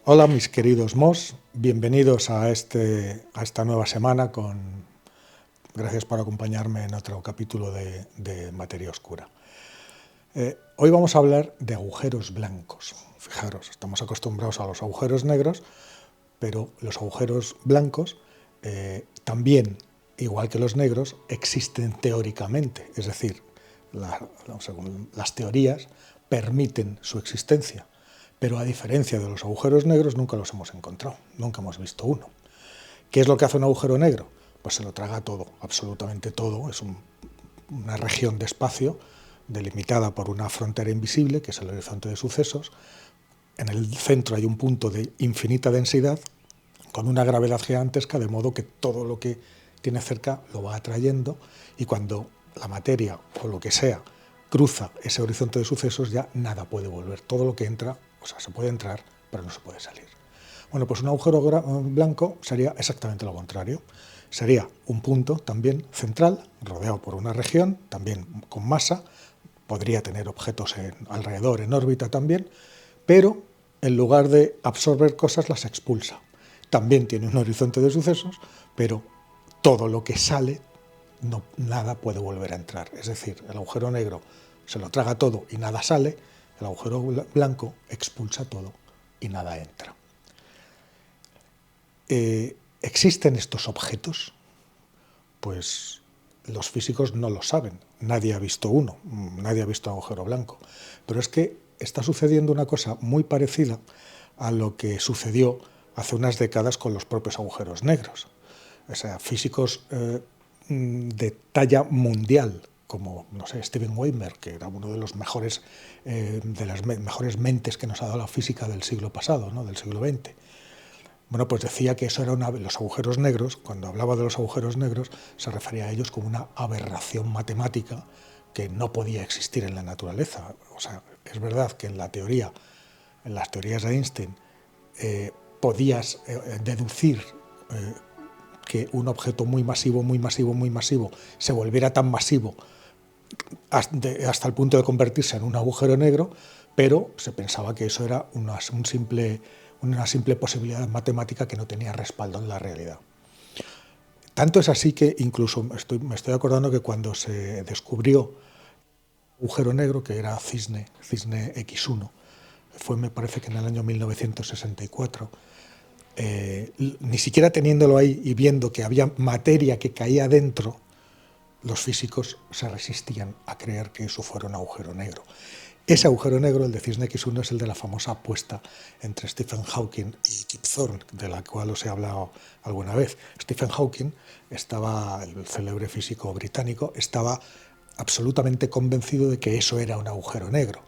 Hola mis queridos MOS, bienvenidos a esta nueva semana gracias por acompañarme en otro capítulo de Materia Oscura. Hoy vamos a hablar de agujeros blancos. Fijaros, estamos acostumbrados a los agujeros negros, pero los agujeros blancos también, igual que los negros, existen teóricamente, es decir, según las teorías permiten su existencia. Pero a diferencia de los agujeros negros, nunca los hemos encontrado, nunca hemos visto uno. ¿Qué es lo que hace un agujero negro? Pues se lo traga todo, absolutamente todo. Es una región de espacio delimitada por una frontera invisible, que es el horizonte de sucesos. En el centro hay un punto de infinita densidad, con una gravedad gigantesca, de modo que todo lo que tiene cerca lo va atrayendo, y cuando la materia o lo que sea cruza ese horizonte de sucesos, ya nada puede volver. Todo lo que entra, o sea, se puede entrar, pero no se puede salir. Bueno, pues un agujero blanco sería exactamente lo contrario. Sería un punto también central, rodeado por una región, también con masa, podría tener objetos alrededor, en órbita también, pero en lugar de absorber cosas, las expulsa. También tiene un horizonte de sucesos, pero todo lo que sale, nada puede volver a entrar. Es decir, el agujero negro se lo traga todo y nada sale, el agujero blanco expulsa todo y nada entra. ¿Existen estos objetos? Pues los físicos no lo saben, nadie ha visto uno, nadie ha visto agujero blanco. Pero es que está sucediendo una cosa muy parecida a lo que sucedió hace unas décadas con los propios agujeros negros. O sea, físicos de talla mundial, como, no sé, Steven Weinberg, que era uno de los mejores, de las mejores mentes que nos ha dado la física del siglo pasado, ¿no? Del siglo XX. Bueno, pues decía que eso era los agujeros negros. Cuando hablaba de los agujeros negros, se refería a ellos como una aberración matemática que no podía existir en la naturaleza. O sea, es verdad que en la teoría, en las teorías de Einstein, podías deducir que un objeto muy masivo, muy masivo, muy masivo, se volviera tan masivo hasta el punto de convertirse en un agujero negro, pero se pensaba que eso era una simple posibilidad matemática que no tenía respaldo en la realidad. Tanto es así que incluso me estoy acordando que cuando se descubrió un agujero negro, que era Cisne X1, me parece que en el año 1964, ni siquiera teniéndolo ahí y viendo que había materia que caía dentro, los físicos se resistían a creer que eso fuera un agujero negro. Ese agujero negro, el de Cisne X1, es el de la famosa apuesta entre Stephen Hawking y Kip Thorne, de la cual os he hablado alguna vez. Stephen Hawking, el célebre físico británico, estaba absolutamente convencido de que eso era un agujero negro.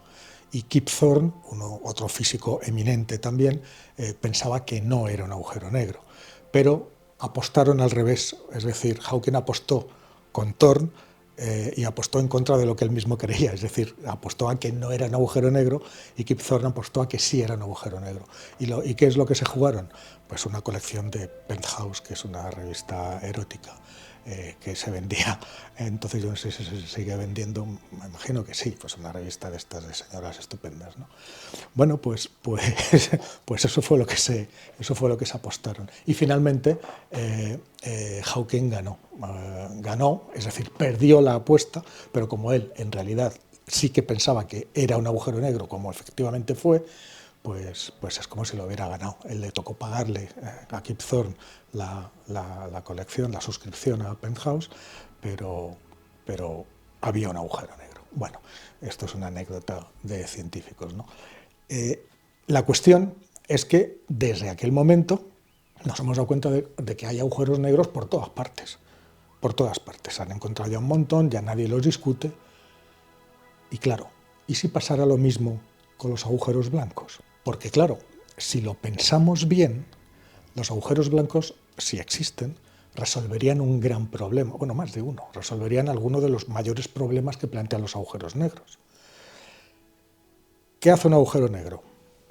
Y Kip Thorne, otro físico eminente también, pensaba que no era un agujero negro. Pero apostaron al revés, es decir, Hawking apostó con Thorne y apostó en contra de lo que él mismo creía, es decir, apostó a que no era un agujero negro, y Kip Thorne apostó a que sí era un agujero negro. ¿Y qué es lo que se jugaron? Pues una colección de Penthouse, que es una revista erótica que se vendía. Entonces yo no sé si se sigue vendiendo, me imagino que sí, pues una revista de estas de señoras estupendas, ¿no? Bueno, pues eso fue lo que se apostaron. Y finalmente Hawking ganó, es decir, perdió la apuesta, pero como él en realidad sí que pensaba que era un agujero negro, como efectivamente fue, pues es como si lo hubiera ganado. Él le tocó pagarle a Kip Thorne la colección, la suscripción a Penthouse, pero había un agujero negro. Bueno, esto es una anécdota de científicos, ¿no? La cuestión es que desde aquel momento nos hemos dado cuenta de que hay agujeros negros por todas partes. Por todas partes. Se han encontrado ya un montón, ya nadie los discute. Y claro, ¿y si pasara lo mismo con los agujeros blancos? Porque claro, si lo pensamos bien, los agujeros blancos, si existen, resolverían un gran problema, bueno, más de uno, resolverían alguno de los mayores problemas que plantean los agujeros negros. ¿Qué hace un agujero negro?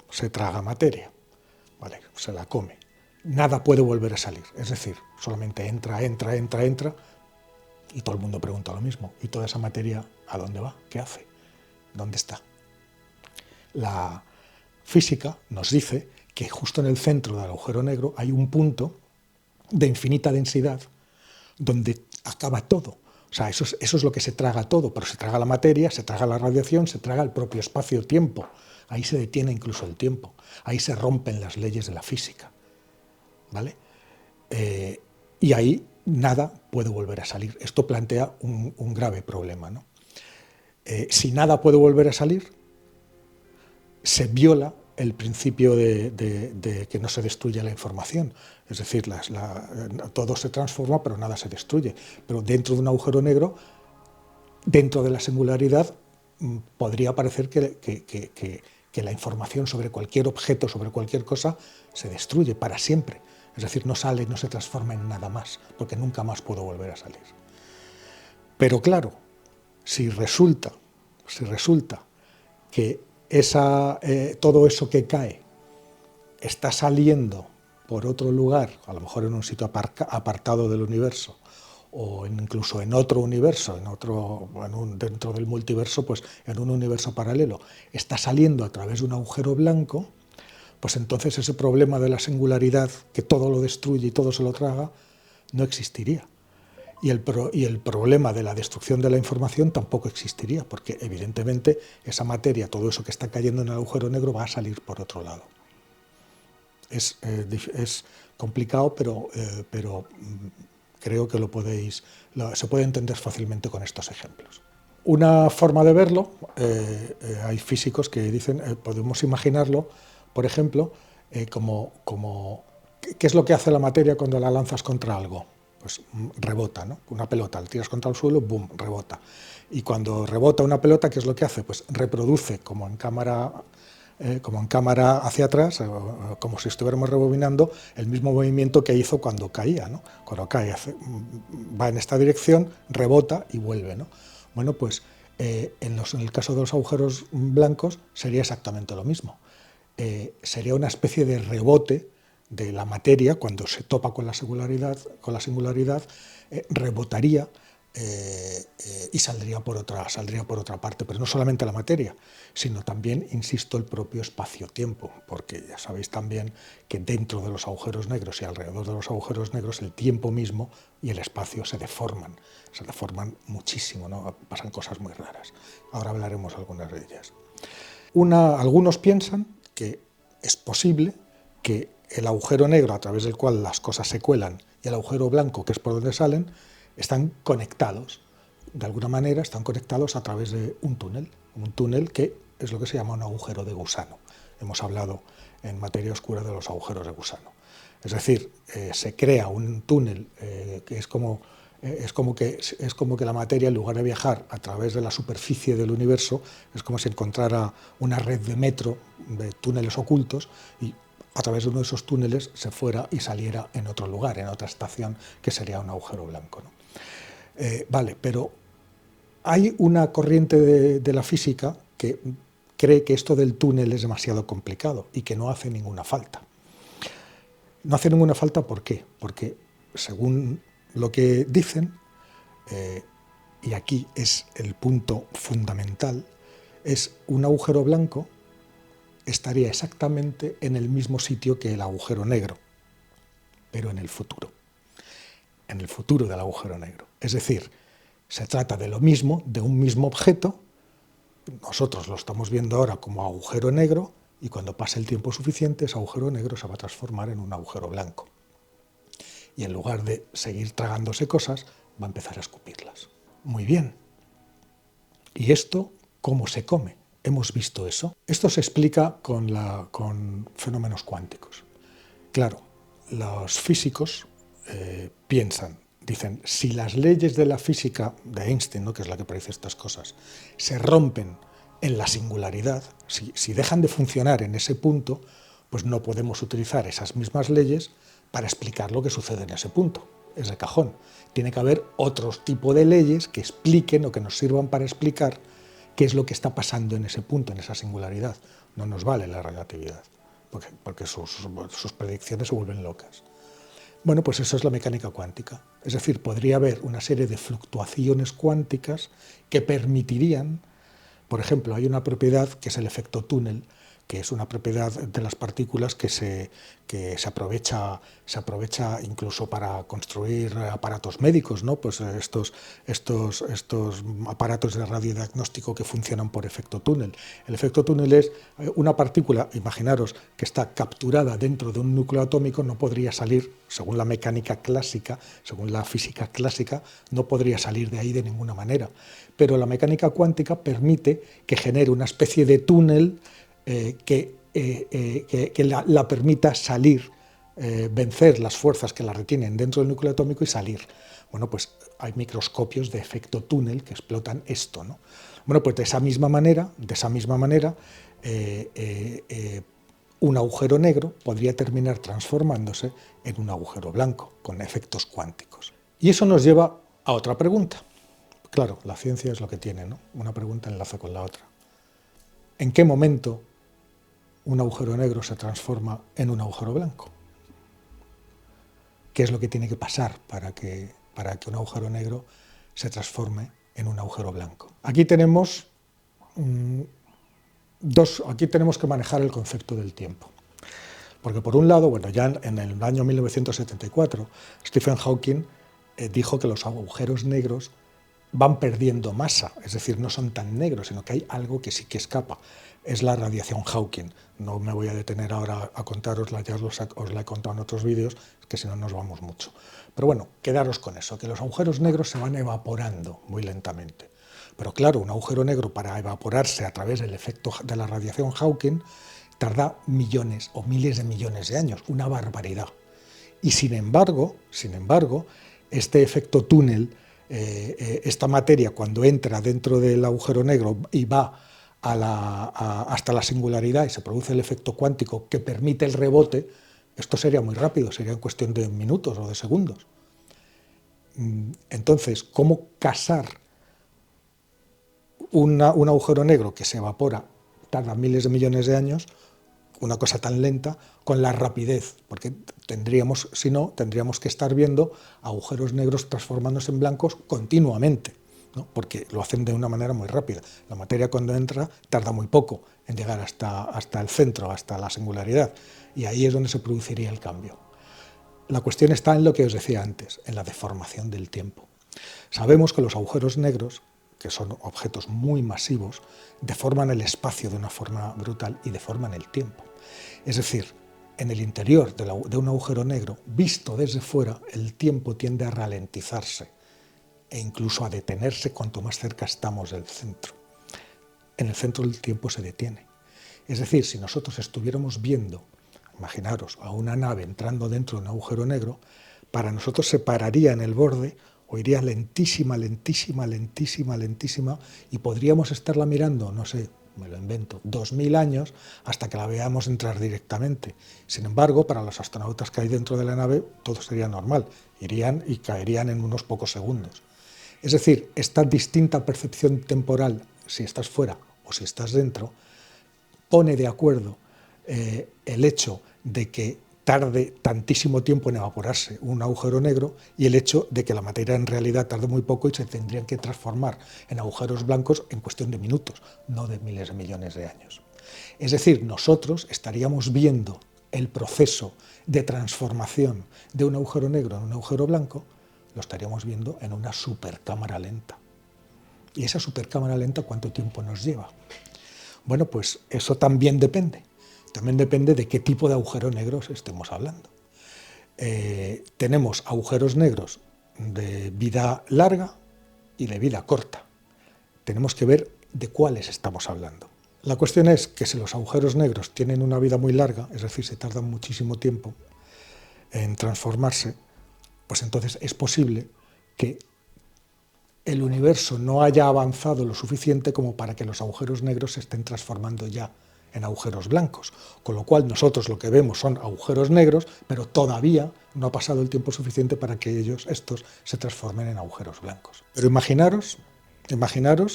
Se traga materia, ¿vale? Se la come. Nada puede volver a salir, es decir, solamente entra, y todo el mundo pregunta lo mismo. ¿Y toda esa materia a dónde va? ¿Qué hace? ¿Dónde está? La física nos dice que justo en el centro del agujero negro hay un punto de infinita densidad donde acaba todo. O sea, eso es lo que se traga todo, pero se traga la materia, se traga la radiación, se traga el propio espacio-tiempo. Ahí se detiene incluso el tiempo. Ahí se rompen las leyes de la física. ¿Vale? Y ahí nada puede volver a salir. Esto plantea un grave problema, ¿no? Si nada puede volver a salir, se viola el principio de que no se destruye la información. Es decir, todo se transforma, pero nada se destruye. Pero dentro de un agujero negro, dentro de la singularidad, podría parecer que la información sobre cualquier objeto, sobre cualquier cosa, se destruye para siempre. Es decir, no sale, no se transforma en nada más, porque nunca más puede volver a salir. Pero claro, si resulta que todo eso que cae está saliendo por otro lugar, a lo mejor en un sitio apartado del universo, o incluso en otro universo, dentro del multiverso, pues en un universo paralelo, está saliendo a través de un agujero blanco, pues entonces ese problema de la singularidad, que todo lo destruye y todo se lo traga, no existiría. Y el problema de la destrucción de la información tampoco existiría, porque evidentemente esa materia, todo eso que está cayendo en el agujero negro, va a salir por otro lado. Es complicado, pero creo que se puede entender fácilmente con estos ejemplos. Una forma de verlo, hay físicos que dicen, podemos imaginarlo, por ejemplo, ¿qué es lo que hace la materia cuando la lanzas contra algo? Pues rebota, ¿no? Una pelota, la tiras contra el suelo, ¡boom!, rebota. Y cuando rebota una pelota, ¿qué es lo que hace? Pues reproduce, como en cámara hacia atrás, como si estuviéramos rebobinando, el mismo movimiento que hizo cuando caía, ¿no? Cuando cae, va en esta dirección, rebota y vuelve, ¿no? Bueno, pues en el caso de los agujeros blancos sería exactamente lo mismo. Sería una especie de rebote de la materia cuando se topa con la singularidad, rebotaría y saldría por otra parte, pero no solamente la materia, sino también, insisto, el propio espacio-tiempo, porque ya sabéis también que dentro de los agujeros negros y alrededor de los agujeros negros el tiempo mismo y el espacio se deforman muchísimo, ¿no? Pasan cosas muy raras. Ahora hablaremos algunas de ellas. Algunos piensan que es posible que el agujero negro a través del cual las cosas se cuelan y el agujero blanco, que es por donde salen, están conectados. De alguna manera están conectados a través de un túnel que es lo que se llama un agujero de gusano. Hemos hablado en materia oscura de los agujeros de gusano. Es decir, se crea un túnel que es como que la materia, en lugar de viajar a través de la superficie del universo, es como si encontrara una red de metro, de túneles ocultos, y a través de uno de esos túneles se fuera y saliera en otro lugar, en otra estación, que sería un agujero blanco, ¿no? Vale, pero hay una corriente de la física que cree que esto del túnel es demasiado complicado y que no hace ninguna falta. No hace ninguna falta, ¿por qué? Porque, según lo que dicen, y aquí es el punto fundamental, es un agujero blanco estaría exactamente en el mismo sitio que el agujero negro, pero en el futuro del agujero negro. Es decir, se trata de lo mismo, de un mismo objeto. Nosotros lo estamos viendo ahora como agujero negro y cuando pase el tiempo suficiente ese agujero negro se va a transformar en un agujero blanco. Y en lugar de seguir tragándose cosas, va a empezar a escupirlas. Muy bien. ¿Y esto cómo se come? ¿Hemos visto eso? Esto se explica con fenómenos cuánticos. Claro, los físicos dicen, si las leyes de la física de Einstein, ¿no?, que es la que predice estas cosas, se rompen en la singularidad, si dejan de funcionar en ese punto, pues no podemos utilizar esas mismas leyes para explicar lo que sucede en ese punto. Es de cajón. Tiene que haber otro tipo de leyes que expliquen o que nos sirvan para explicar qué es lo que está pasando en ese punto, en esa singularidad. No nos vale la relatividad, porque sus predicciones se vuelven locas. Bueno, pues eso es la mecánica cuántica. Es decir, podría haber una serie de fluctuaciones cuánticas que permitirían, por ejemplo, hay una propiedad que es el efecto túnel, que es una propiedad de las partículas que se aprovecha incluso para construir aparatos médicos, ¿no? Pues estos aparatos de radiodiagnóstico que funcionan por efecto túnel. El efecto túnel es una partícula, imaginaros, que está capturada dentro de un núcleo atómico, no podría salir, según la mecánica clásica, según la física clásica, no podría salir de ahí de ninguna manera. Pero la mecánica cuántica permite que genere una especie de túnel que la permita salir, vencer las fuerzas que la retienen dentro del núcleo atómico y salir. Bueno, pues hay microscopios de efecto túnel que explotan esto, ¿no? Bueno, pues de esa misma manera, un agujero negro podría terminar transformándose en un agujero blanco, con efectos cuánticos. Y eso nos lleva a otra pregunta. Claro, la ciencia es lo que tiene, ¿no? Una pregunta enlaza con la otra. ¿En qué momento un agujero negro se transforma en un agujero blanco? ¿Qué es lo que tiene que pasar para que un agujero negro se transforme en un agujero blanco? Aquí tenemos aquí tenemos que manejar el concepto del tiempo. Porque por un lado, bueno, ya en el año 1974, Stephen Hawking dijo que los agujeros negros van perdiendo masa, es decir, no son tan negros, sino que hay algo que sí que escapa. Es la radiación Hawking. No me voy a detener ahora a contárosla, ya os la he contado en otros vídeos, que si no nos vamos mucho. Pero bueno, quedaros con eso, que los agujeros negros se van evaporando muy lentamente. Pero claro, un agujero negro para evaporarse a través del efecto de la radiación Hawking tarda millones o miles de millones de años, una barbaridad. Y sin embargo, este efecto túnel, esta materia cuando entra dentro del agujero negro y va hasta la singularidad y se produce el efecto cuántico que permite el rebote, esto sería muy rápido, sería en cuestión de minutos o de segundos. Entonces, ¿cómo casar un agujero negro que se evapora, tarda miles de millones de años, una cosa tan lenta, con la rapidez? Porque si no, tendríamos que estar viendo agujeros negros transformándose en blancos continuamente, ¿no? Porque lo hacen de una manera muy rápida. La materia cuando entra tarda muy poco en llegar hasta el centro, hasta la singularidad, y ahí es donde se produciría el cambio. La cuestión está en lo que os decía antes, en la deformación del tiempo. Sabemos que los agujeros negros, que son objetos muy masivos, deforman el espacio de una forma brutal y deforman el tiempo. Es decir, en el interior de un agujero negro, visto desde fuera, el tiempo tiende a ralentizarse e incluso a detenerse cuanto más cerca estamos del centro. En el centro el tiempo se detiene. Es decir, si nosotros estuviéramos viendo, imaginaros, a una nave entrando dentro de un agujero negro, para nosotros se pararía en el borde o iría lentísima, lentísima, lentísima, lentísima, y podríamos estarla mirando, no sé, me lo invento, 2000 años hasta que la veamos entrar directamente. Sin embargo, para los astronautas que hay dentro de la nave, todo sería normal, irían y caerían en unos pocos segundos. Es decir, esta distinta percepción temporal, si estás fuera o si estás dentro, pone de acuerdo el hecho de que tarde tantísimo tiempo en evaporarse un agujero negro y el hecho de que la materia en realidad tarde muy poco y se tendrían que transformar en agujeros blancos en cuestión de minutos, no de miles de millones de años. Es decir, nosotros estaríamos viendo el proceso de transformación de un agujero negro en un agujero blanco, lo estaríamos viendo en una supercámara lenta. ¿Y esa supercámara lenta cuánto tiempo nos lleva? Bueno, pues eso también depende. También depende de qué tipo de agujeros negros estemos hablando. Tenemos agujeros negros de vida larga y de vida corta. Tenemos que ver de cuáles estamos hablando. La cuestión es que si los agujeros negros tienen una vida muy larga, es decir, se tardan muchísimo tiempo en transformarse, pues entonces es posible que el universo no haya avanzado lo suficiente como para que los agujeros negros se estén transformando ya en agujeros blancos, con lo cual nosotros lo que vemos son agujeros negros, pero todavía no ha pasado el tiempo suficiente para que estos se transformen en agujeros blancos. Pero imaginaros,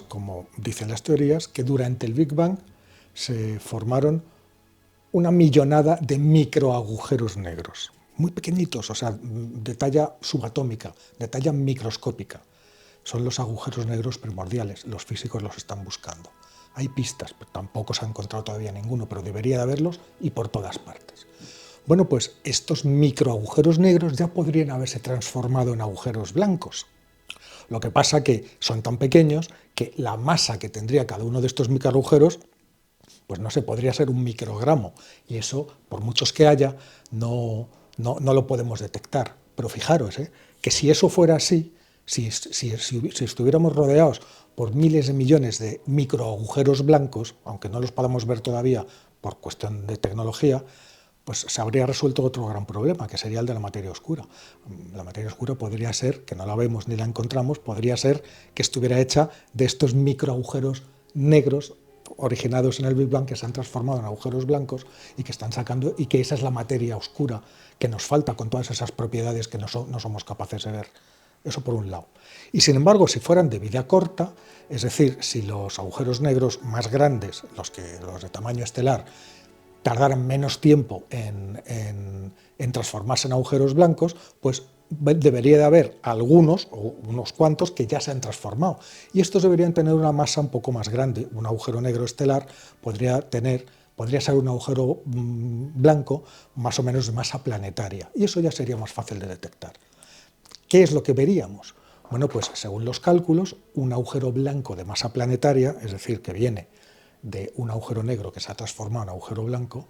como dicen las teorías, que durante el Big Bang se formaron una millonada de microagujeros negros, muy pequeñitos, o sea, de talla subatómica, de talla microscópica. Son los agujeros negros primordiales, los físicos los están buscando. Hay pistas, pero tampoco se ha encontrado todavía ninguno, pero debería de haberlos y por todas partes. Bueno, pues estos microagujeros negros ya podrían haberse transformado en agujeros blancos. Lo que pasa que son tan pequeños que la masa que tendría cada uno de estos microagujeros, pues no sé, podría ser un microgramo, y eso, por muchos que haya, no lo podemos detectar. Pero fijaros, que si eso fuera así, si estuviéramos rodeados por miles de millones de microagujeros blancos, aunque no los podamos ver todavía por cuestión de tecnología, pues se habría resuelto otro gran problema, que sería el de la materia oscura. La materia oscura podría ser, que no la vemos ni la encontramos, podría ser que estuviera hecha de estos microagujeros negros originados en el Big Bang, que se han transformado en agujeros blancos y que están sacando, y que esa es la materia oscura que nos falta con todas esas propiedades que no somos capaces de ver. Eso por un lado. Y sin embargo, si fueran de vida corta, es decir, si los agujeros negros más grandes, los de tamaño estelar, tardaran menos tiempo en transformarse en agujeros blancos, pues debería de haber algunos, o unos cuantos, que ya se han transformado. Y estos deberían tener una masa un poco más grande. Un agujero negro estelar podría ser un agujero blanco más o menos de masa planetaria. Y eso ya sería más fácil de detectar. ¿Qué es lo que veríamos? Bueno, pues según los cálculos, un agujero blanco de masa planetaria, es decir, que viene de un agujero negro que se ha transformado en agujero blanco,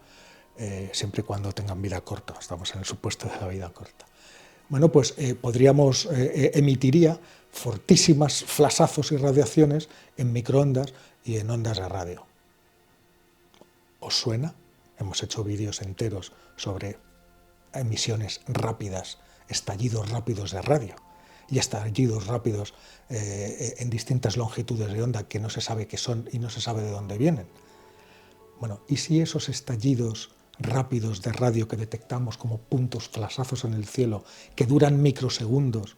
siempre y cuando tengan vida corta, estamos en el supuesto de la vida corta. Bueno, pues emitiría fortísimas flashazos y radiaciones en microondas y en ondas de radio. ¿Os suena? Hemos hecho vídeos enteros sobre emisiones rápidas, estallidos rápidos de radio y estallidos rápidos en distintas longitudes de onda que no se sabe qué son y no se sabe de dónde vienen. Bueno, ¿y si esos estallidos rápidos de radio que detectamos como puntos flashazos en el cielo, que duran microsegundos,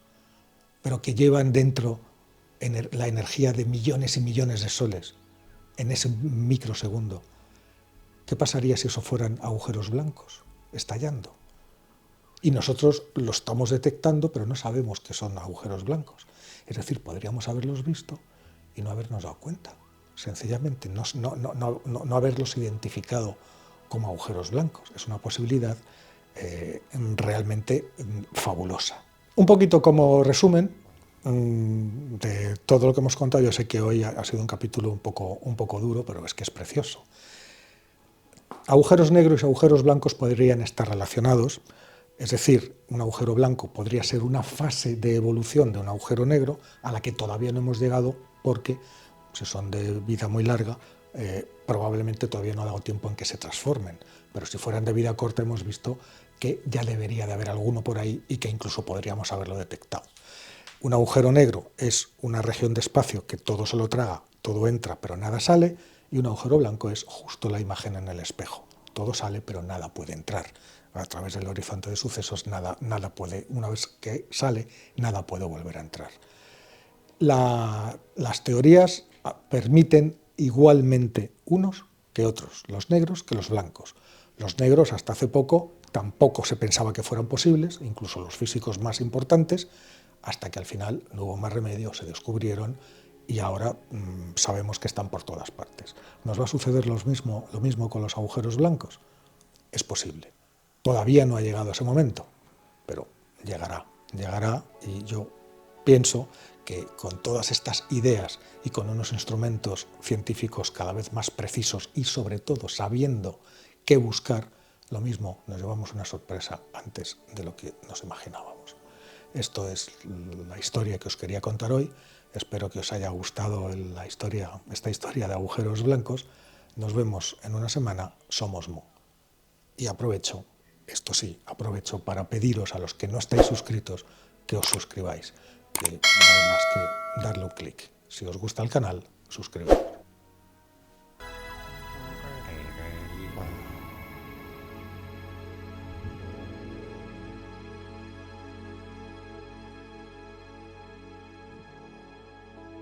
pero que llevan dentro la energía de millones y millones de soles en ese microsegundo? ¿Qué pasaría si eso fueran agujeros blancos estallando? Y nosotros lo estamos detectando, pero no sabemos que son agujeros blancos. Es decir, podríamos haberlos visto y no habernos dado cuenta. Sencillamente, no haberlos identificado como agujeros blancos. Es una posibilidad realmente fabulosa. Un poquito como resumen de todo lo que hemos contado. Yo sé que hoy ha sido un capítulo un poco duro, pero es que es precioso. Agujeros negros y agujeros blancos podrían estar relacionados. Es decir, un agujero blanco podría ser una fase de evolución de un agujero negro a la que todavía no hemos llegado porque, si son de vida muy larga, probablemente todavía no ha dado tiempo en que se transformen. Pero si fueran de vida corta, hemos visto que ya debería de haber alguno por ahí y que incluso podríamos haberlo detectado. Un agujero negro es una región de espacio que todo se lo traga, todo entra, pero nada sale, y un agujero blanco es justo la imagen en el espejo. Todo sale, pero nada puede entrar. A través del horizonte de sucesos, nada puede, una vez que sale, nada puede volver a entrar. Las teorías permiten igualmente unos que otros, los negros que los blancos. Los negros, hasta hace poco, tampoco se pensaba que fueran posibles, incluso los físicos más importantes, hasta que al final no hubo más remedio, se descubrieron y ahora sabemos que están por todas partes. ¿Nos va a suceder lo mismo con los agujeros blancos? Es posible. Todavía no ha llegado ese momento, pero llegará y yo pienso que con todas estas ideas y con unos instrumentos científicos cada vez más precisos y sobre todo sabiendo qué buscar, lo mismo nos llevamos una sorpresa antes de lo que nos imaginábamos. Esto es la historia que os quería contar hoy. Espero que os haya gustado esta historia de agujeros blancos. Nos vemos en una semana. Somos Mu. Y aprovecho para pediros a los que no estáis suscritos que os suscribáis, que no hay más que darle un clic. Si os gusta el canal, suscribíos.